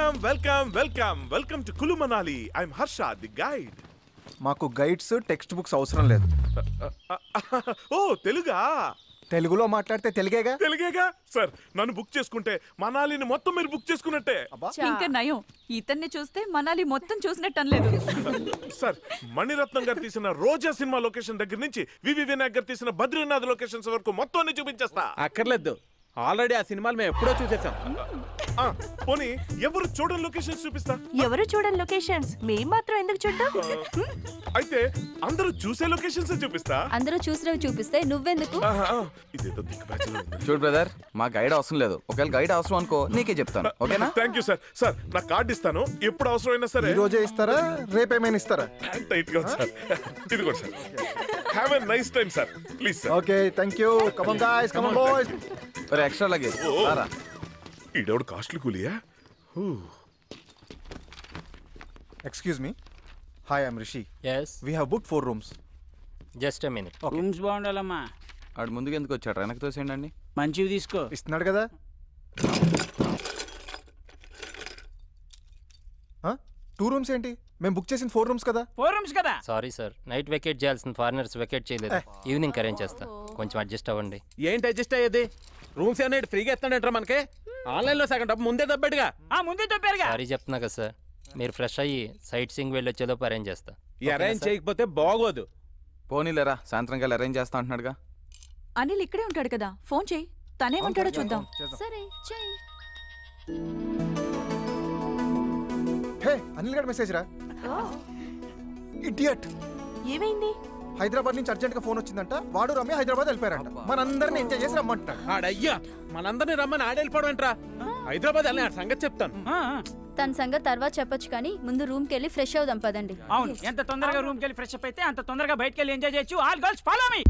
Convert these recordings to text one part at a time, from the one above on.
Welcome to Kullu Manali. I'm Harsha, the guide. మాకు guides text books అవసరం లేదు. ఓ తెలుగా? తెలుగులో మాట్లాడితే తెలుగేగా. సార్, నన్ను బుక్ చేసుకుంటే మనాలిని మొత్తం మీరు బుక్ చేసుకున్నట్టే. ఇంకా నయం, ఇతన్ని చూస్తే మనాలి మొత్తం చూసినట్టు అనలేదు. సార్, మణిరత్నం గారు తీసిన రోజా సినిమా లొకేషన్ దగ్గర నుంచి వివి వినాయక్ గారు తీసిన బద్రీనాథ్ లొకేషన్స్ వరకు మొత్తం అన్ని చూపించేస్తా. అక్కర్లేదు, ఆల్రెడీ ఆ సినిమాలు మేము ఎప్పుడో చూసేసాం. పోనీ ఎవరు చూడని లొకేషన్స్ చూపిస్తా. ఎవరు చూడని లొకేషన్స్ మేము మాత్రం ఎందుకు చూద్దాం? అయితే అందరూ చూసే లొకేషన్స్ చూపిస్తా. అందరూ చూసినవి చూపిస్తే నువ్వెందుకు? ఇదేదో దిక్కుబాజీలో ఉంది. చూడు బ్రదర్, మా గైడ్ అవసరం లేదు. ఒకవేళ గైడ్ అవసరం అనుకో నీకే చెప్తాను, ఓకేనా? Thank you sir. సార్, నా కార్డు ఇస్తాను, ఎప్పుడు అవసరమైనా సరే. ఈ రోజే ఇస్తారా, రేపేమైనా ఇస్తారా? టైట్ గా సార్. ఇదిగోండి sir. Have a nice time sir. Please sir. Okay, thank you. Come on guys, come on boys. మరి ఎక్స్ట్రా లగేజ్ రారా. ఈడెవడు కాస్ట్లీ కూలియా? Excuse me. Hi, I'm Rishi. yes we have booked 4 rooms. just a minute. Rooms బాగుండాలమ్మా. ఆడు ముందుకు ఎందుకు వచ్చాడు? వెనక్కి తోసేయండి. మంచివి తీసుకో. ఇస్తున్నాడు కదా. 2 rooms ఏంటి? మేము బుక్ చేసిన 4 rooms కదా. 4 rooms కదా. సారీ సార్, నైట్ వెకేట్ చేయాల్సిన ఫారినర్స్ వెకేట్ చేయలేదు. ఈవినింగ్ అరేంజ్ చేస్తా, కొంచెం అడ్జస్ట్ అవ్వండి. ఏంటి అడ్జస్ట్ అయ్యేది? రూమ్స్ ఏమైనా ఫ్రీగా ఇస్తాడంటారా మనకి? ఆన్లైన్ లో సగం డబ్బు ముందే దబ్బడిగా. ముందే చెప్పారుగా. సారీ చెప్తున్నా కదా సార్, మీరు ఫ్రెష్ అయ్యి సైట్ సీయింగ్ వెళ్ళి వచ్చేలోపు అరేంజ్ చేస్తా. అరేంజ్ చేయకపోతే బాగోదు. పోనీలేరా, సాయంత్రం కల్లా అరేంజ్ చేస్తా అంటున్నాడుగా. అనిల్ ఇక్కడే ఉంటాడు కదా, ఫోన్ చేయి, తనేమంటాడో చూద్దాం. సరే చెయ్. హే, అనిల్ గారి మెసేజ్ రా. ఇడియట్. ఏమైంది? హైదరాబాద్ నుంచి అర్జెంట్ గా ఫోన్ వచ్చిందంట. వాడు రమ్య హైదరాబాద్ వెళ్ళిపోయారంట. మనందరిని ఎంజాయ్ చేసి రమ్మంటాడు. ఆడయ్యా, మనందరినీ రమ్మని ఆడెళ్ళిపోవడం ఏంట్రా? హైదరాబాద్ వెళ్ళి సంగతి చెప్తాను. తన సంగతి తర్వాత చెప్పొచ్చు కానీ ముందు రూమ్ కి వెళ్ళి ఫ్రెష్ అవుదాం పదండి. అవును, ఎంత తొందరగా రూమ్ కి వెళ్ళి ఫ్రెష్ అప్ అయితే అంత తొందరగా బయటికి వెళ్ళి ఎంజాయ్ చేయొచ్చు. All girls follow me.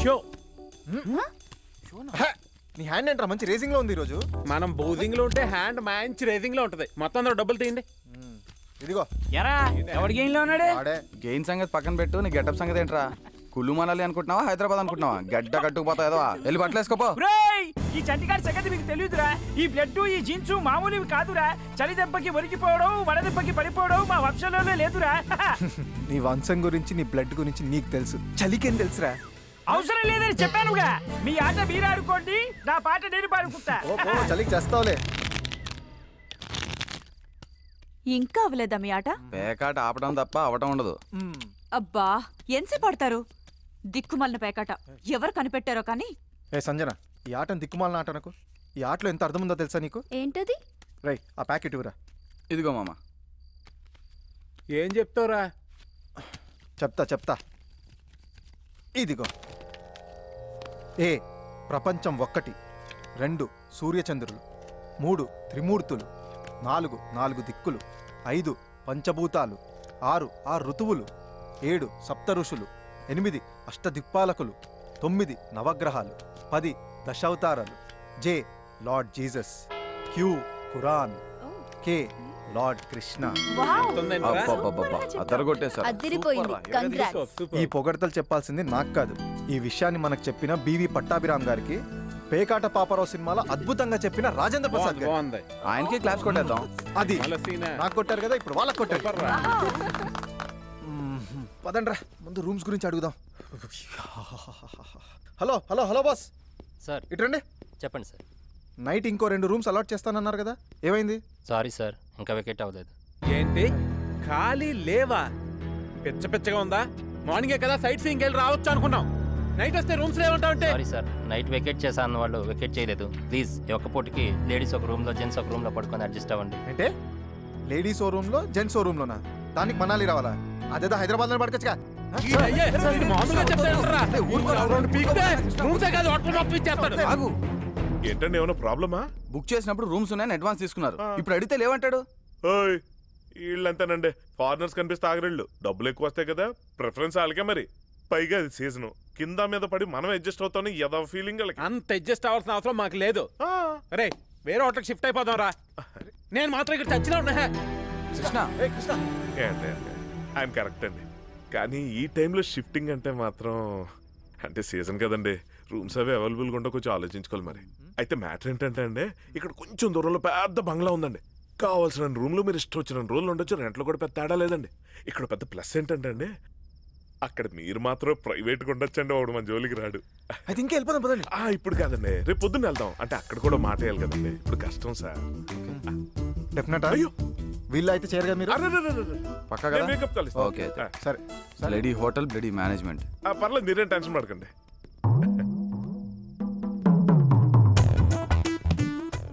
Show. నీ హ్యాండ్ ఏంట్రా మంచి రేసింగ్ లో ఉంది ఈ రోజు. మనం బౌజింగ్ లో ఉంటే హ్యాండ్ మంచి రేసింగ్ లో ఉంటది. మొత్తం అందరూ డబ్బులు తీయండి. ఇదిగో. ఎరా, ఎవడి గేమ్ లో ఉన్నాడే? గెయిన్ సంగతి పక్కన పెట్టు, నీ గెటప్ సంగతి ఏంట్రా? కుళ్ళు మనాలి అనుకుంటున్నావా, హైదరాబాద్ అనుకుంటున్నావా? గడ్డ కట్టుకుపోతా ఏదో వెళ్ళి బట్టలు వేసుకోపో. ఈ చంటిగాడి సంగతి మీకు తెలియదురా. ఈ బ్లడ్ ఈ జీన్స్ మామూలువి కాదురా. చలి దెబ్బకి ఒరిగిపోవడం, వడదెబ్బకి పడిపోవడం మా వంశంలోనే లేదురా. నీ వంశం గురించి, నీ బ్లడ్ గురించి నీకు తెలుసు, చలికేం తెలుసురా? అవసరం లేదని చెప్పానుగా. మీ ఆట మీరు ఆడుకోండి, నా పాట నేను పాడుకుంటా. చలికి చేస్తావులే. ఇంకా అవలేదా మీ ఆట? పేకాట ఆపడం తప్ప అవటం ఉండదు. అబ్బా, ఎంతసేపు పడతారు? దిక్కుమాలిన పేకాట ఎవరు కనిపెట్టారో కానీ. ఏ సంజన, ఈ ఆటను దిక్కుమాలిన ఆట నాకు. ఈ ఆటలో ఎంత అర్థం ఉందో తెలుసా నీకు? ఏంటది? రై, ఆ ప్యాకెట్ ఇవ్వరా. ఇదిగో మామ. ఏం చెప్తావురా? చెప్తా. ఇదిగో. ఏ ప్రపంచం 1, 2 సూర్యచంద్రులు, 3 త్రిమూర్తులు, 4 దిక్కులు, 5 పంచభూతాలు, 6 ఋతువులు, 7 సప్త ఋషులు, 8 అష్టదిక్పాలకులు, 9 నవగ్రహాలు, 10 దశావతారాలు, జే లార్డ్ జీసస్, క్యూ ఖురాన్, కే లార్డ్ కృష్ణ. అదిరిపోయింది. కంగ్రాట్స్. ఈ పొగడతలు చెప్పాల్సింది నాకు కాదు. ఈ విషయాన్ని మనకు చెప్పిన బివి పట్టాభిరామ్ గారికి, పేకాట పాపరావు సినిమాలో అద్భుతంగా చెప్పిన రాజేంద్ర ప్రసాద్ గారు. ఆయనకి క్లాప్స్ కొట్టేద్దాం. అది నాకు కొట్టారు కదా, ఇప్పుడు వాళ్ళకి కొట్టారు. పదండ్రా, ముందు రూమ్స్ గురించి అడుగుదాం. Hello boss. సార్ ఇట్రండి. చెప్పండి సార్. నైట్ ఇంకో 2 rooms అలాట్ చేస్తానన్నారు కదా, ఏమైంది? సారీ సార్, ఇంకా వెకేట్ అవ్వలేదు. ఏంటి ఖాళీ లేవా? పిచ్చగా ఉందా? మార్నింగే కదా సైట్ సీయింగ్ వెళ్ళి రావచ్చు అనుకున్నాం. నైట్ వస్తే రూమ్స్ లేవంటావంటే. సారీ సార్, నైట్ వెకేట్ చేసా అన్న వాళ్ళు వెకేట్ చేయలేదు. ప్లీజ్ ఈ ఒక్క పూటకి లేడీస్ ఒక రూమ్ లో, జెంట్స్ ఒక రూమ్ లో పడుకొని అడ్జస్ట్ అవ్వండి. అంటే లేడీస్ ఓ రూమ్ లో, జెంట్స్ ఓ రూమ్ లోనా? దానికి మనాలి రావాలా? అదేదో హైదరాబాద్ లో పడకొచ్చుగా. ఏంటండి, ఏమైనా ప్రాబ్లమా? బుక్ చేసినప్పుడు రూమ్స్ ఉన్నాయని అడ్వాన్స్ తీసుకున్నారు, ఇప్పుడు అడిగితే లేవంటాడు. వీళ్ళంతేనండి, ఫారినర్స్ కనిపిస్తే ఆగరేళ్ళు. డబ్బులు ఎక్కువ వస్తాయి కదా, ప్రిఫరెన్స్ వాళ్ళకే. మరి పైగా అది సీజన్, కింద మీద పడి మనం అడ్జస్ట్ అవుతాం. ఏదో ఫీలింగ్. అంత అడ్జస్ట్ అవ్వాల్సిన అవసరం మాకు లేదు. అరే, వేరే హోటల్కి షిఫ్ట్ అయిపోదాం రా. నేను మాత్రం ఇక్కడ చచ్చినా ఉన్నా. కృష్ణ ఏంటి ఆయన కరెక్ట్ అండి, కానీ ఈ టైంలో షిఫ్టింగ్ అంటే మాత్రం, అంటే సీజన్ కదండి, రూమ్స్ అవి అవైలబుల్గా ఉంటే కొంచెం ఆలోచించుకోవాలి మరి. అయితే మ్యాటర్ ఏంటంటే అండి, ఇక్కడ కొంచెం దూరంలో పెద్ద బంగ్లా ఉందండి. కావాల్సిన రూమ్లు మీరు ఇష్టం వచ్చిన రోజులు ఉండొచ్చు, రెంట్లో కూడా పెద్ద తేడా లేదండి. ఇక్కడ పెద్ద ప్లస్ ఏంటంటే అండి, అక్కడ మీరు మాత్రం ప్రైవేట్గా ఉండొచ్చండి, వాడు మన జోలికి రాడు. అయితే ఇంకా వెళ్ళిపోదాం పదండి. ఇప్పుడు కాదండి, రేపు పొద్దున్న వెళ్దాం. అంటే అక్కడ కూడా మాట వేయాలి కదండి, ఇప్పుడు కష్టం సార్. డెఫినెట్. అయ్యో వీళ్ళు అయితే చేయరు కదా మీరు? పక్కా కదా? మేకప్ కలిసి ఓకే సరే. Bloody hotel bloody management. పర్లేదు, మీరేం టెన్షన్ పడకండి.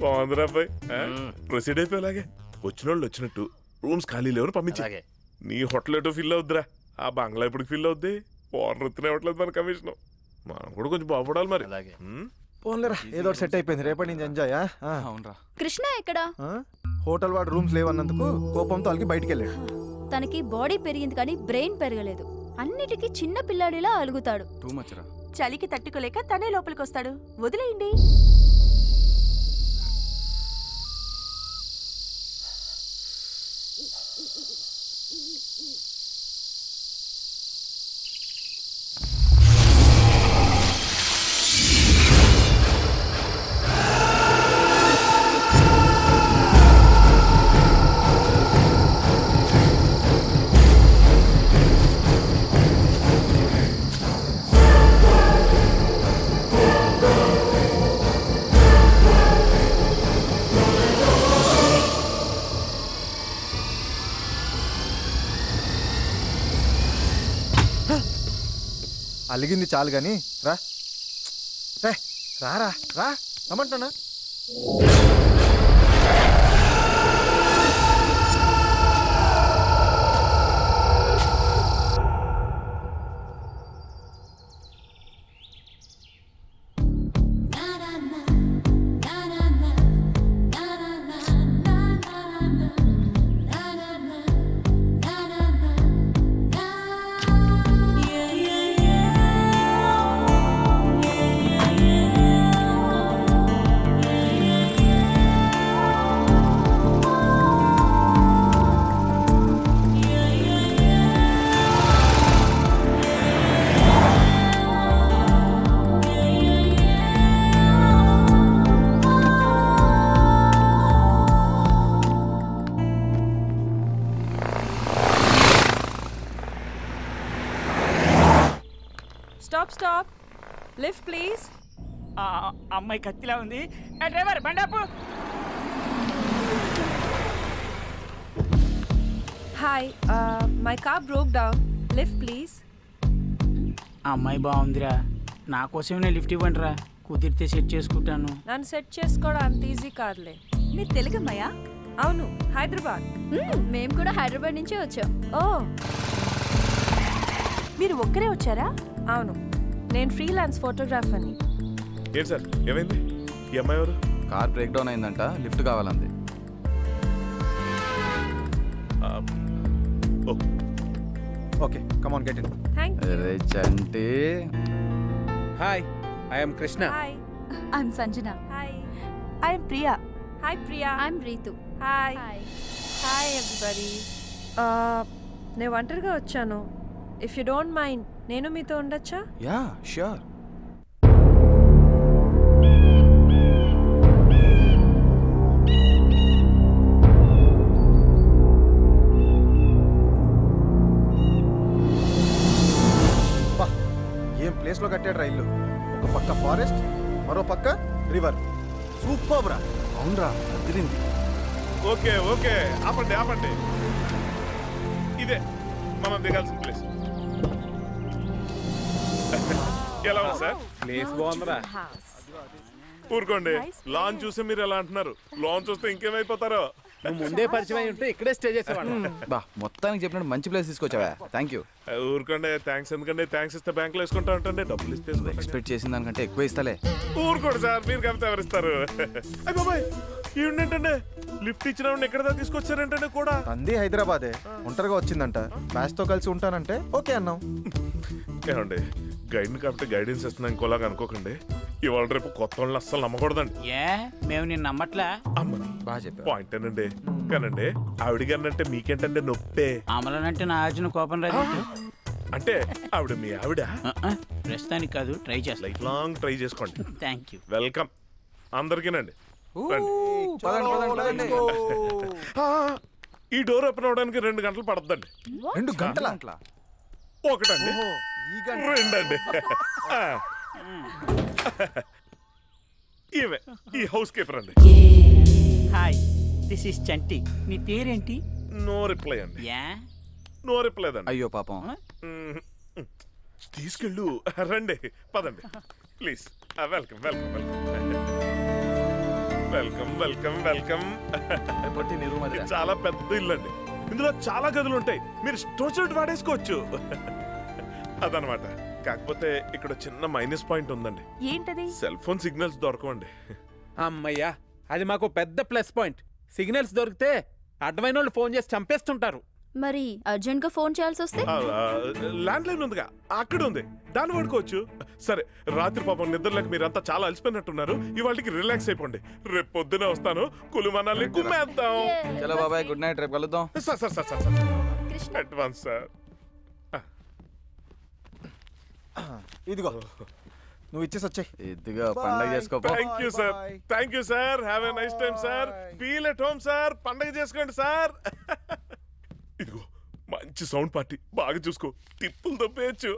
బాగుందిరా అబ్బాయి, ప్రొసీడ్ అయిపోయేలాగే. వచ్చిన వాళ్ళు వచ్చినట్టు రూమ్స్ ఖాళీ లేవని పంపించా. నీ హోటల్ ఎటో ఫిల్ అవుద్దిరా, ఆ బంగ్లా ఇప్పుడు ఫిల్ అవుద్ది. ఓనర్ ఎత్తున ఇవ్వట్లేదు మన కమిషన్. మనం కూడా కొంచెం బాగుపడాలి మరి. పోన్లేరా, ఏదో సెట్ అయిపోయింది. రేపటి నుంచి ఎంజాయ్. అవునరా. కృష్ణ ఎక్కడా? హోటల్ వాడు రూమ్స్ లేవన్నందుకు కోపంతో అలిగి బయటికి వెళ్ళాడు. తనకి బాడీ పెరిగింది కానీ బ్రెయిన్ పెరగలేదు. అన్నిటికీ చిన్న పిల్లాడిలా అలుగుతాడు. టూ మచ్ రా. చలికి తట్టుకోలేక తనే లోపలికి వస్తాడు. వదిలేయండి. అలిగింది చాలు గాని రా. రారా రా రమ్మంటున్నా. స్టాప్. Lift please. అమ్మాయి కత్తిలా ఉంది. డ్రైవర్ బండాపు. Hi, my car broke down. Lift please. అమ్మాయి బాగుందిరా, నా కోసమే లిఫ్ట్ ఇవ్వండిరా, కుదిరితే సెట్ చేసుకుంటాను. నన్ను సెట్ చేసుకోవడం అంత ఈజీ కాదులే. నీ తెలుగమ్మాయా? అవును, హైదరాబాద్. మేము కూడా హైదరాబాద్ నుంచే వచ్చాం. ఓ, మీరు ఒక్కరే వచ్చారా? అవును, నేను ఫ్రీలాన్స్ ఫోటోగ్రాఫర్ని. ఏంటి సార్, ఏమైంది? ఈ అమ్మాయి ఎవరు? కార్ బ్రేక్ డౌన్ అయిందంట, లిఫ్ట్ కావాలంది. Okay, come on get in. Thank you. అరే Chanti. Hi, I'm Krishna. Hi. I'm Sanjana. Hi. I'm Priya. Hi Priya. I'm Ritu. Hi. Hi everybody. నేను ఒంటరిగా వచ్చాను. ఇఫ్ యూ డోంట్ మైండ్, నేను మీతో ఉండొచ్చా? Yeah sure. ఏం ప్లేస్ లో కట్టాడు రా ఇల్లు. ఒక పక్క ఫారెస్ట్, మరో పక్క రివర్. సూపర్ రా. అవునరా, అదిరింది. ఓకే ఓకే, ఆపండి. ఇదే మనం దిగాల్సిన ప్లేస్. ఎలా ఉంది సార్? ప్లేస్ బాగుందిరా. ఊరుకోండి, లాన్ చూసి మీరు ఎలా అంటున్నారు? లాన్ చూస్తే ఇంకేమైపోతారో. నువ్వు ముందే పరిచయం అయి ఉంటే ఇక్కడే స్టే చేసేవాడు. బా, మొత్తానికి చెప్పినట్టు మంచి ప్లేస్ తీసుకొచ్చావా. Thank you. ఊరుకోండి, థ్యాంక్స్ ఎందుకండి? థ్యాంక్స్ ఇస్తే బ్యాంకులో వేసుకుంటా ఉంటండి, డబ్బులు ఇస్తే ఎక్స్పెక్ట్ చేసిన దానికంటే ఎక్కువ ఇస్తాలే. ఊరుకోండి సార్, మీరు కలిపితే ఎవరిస్తారు? అయ్య బాబాయ్, ఏంటంటే లిఫ్ట్ ఇచ్చిన ఎక్కడ దాకా తీసుకొచ్చారంటే కూడా అంది హైదరాబాదే. ఒంటరిగా వచ్చిందంట, బ్యాచ్ తో కలిసి ఉంటానంటే ఓకే అన్నాం. ఏమండి, గైడ్ కాబట్టి గైడెన్స్ ఇస్తున్నా ఇంకోలాగా అనుకోకండి. ఇవాళ రేపు కొత్త వాళ్ళని అస్సలు నమ్మకూడదండి. మేము నిన్ను నమ్మట్లా. అమ్మని బాగా చెప్పా. పాయింట్ ఏనండి. కానండి ఆవిడ గారినంటే మీకేంటంటే నొప్పే. అమలనంటే నా అర్జున కోపం రాదు. అంటే ఆవిడ మీ ఆవిడ? ప్రస్తుతానికి కాదు, ట్రై చేస్తా. లైఫ్ లాంగ్ ట్రై చేసుకోండి. Thank you. వెల్కమ్. అందరికీనండి ఊ, రండి. పదండి, పదండి, పదండి. ఆ, ఈ డోర్ ఓపెన్ అవడానికి 2 గంటలు పడుతుందండి. 2 గంటల అట్లా ఒకటండి, ఈ గంట రెండండి. ఆ. ఈమె ఈ హౌస్ కీపర్ అండి. హాయ్ దిస్ ఇస్ చంటి నీ పేరేంటి? నో రిప్లై అండి. యా నో రిప్లై అండి. అయ్యో పాపం. తీసుకెళ్ళు. రండి పదండి please. Welcome welcome welcome welcome welcome welcome. ఇది చాలా పెద్ద ఇల్లు అండి. ఇందులో చాలా గదులు ఉంటాయి, మీరు స్టోచ్ వాడేసుకోవచ్చు. అదనమాట. కాకపోతే ఇక్కడ చిన్న మైనస్ పాయింట్ ఉందండి. ఏంటది? సెల్ ఫోన్ సిగ్నల్స్ దొరకవండి. అమ్మయ్యా, అది మాకు పెద్ద ప్లస్ పాయింట్. సిగ్నల్స్ దొరికితే అడ్వైన వాళ్ళు ఫోన్ చేసి చంపేస్తుంటారు. మరి అర్జెంట్ గా ఫోన్ చేయాల్సి వస్తే ల్యాండ్ లైన్ ఉందిగా, అక్కడ ఉంది, దాన్ని వాడుకోవచ్చు. సరే, రాత్రి పాపం నిద్రలేక మీరంతా చాలా అలసిపోయినట్టున్నారు. ఇవాళకి రిలాక్స్ అయిపోండి. రేపు పొద్దునే వస్తాను, కులుమనాల్ని కుమ్మేద్దాం. చలో బాబాయ్, గుడ్ నైట్, రేపు కలుద్దాం. Sir sir sir sir advance sir. ఇదిగో నువ్వు ఇచ్చేసి వచ్చాయి. ఇదిగా పండగ చేసుకోపో. Thank you sir, thank you sir. Have a nice time sir. Feel at home sir. పండగ చేసుకోండి సార్. ఇదిగో మంచి సౌండ్ పార్టీ, బాగా చూసుకో, టిప్పులు దొబ్బేయచ్చు.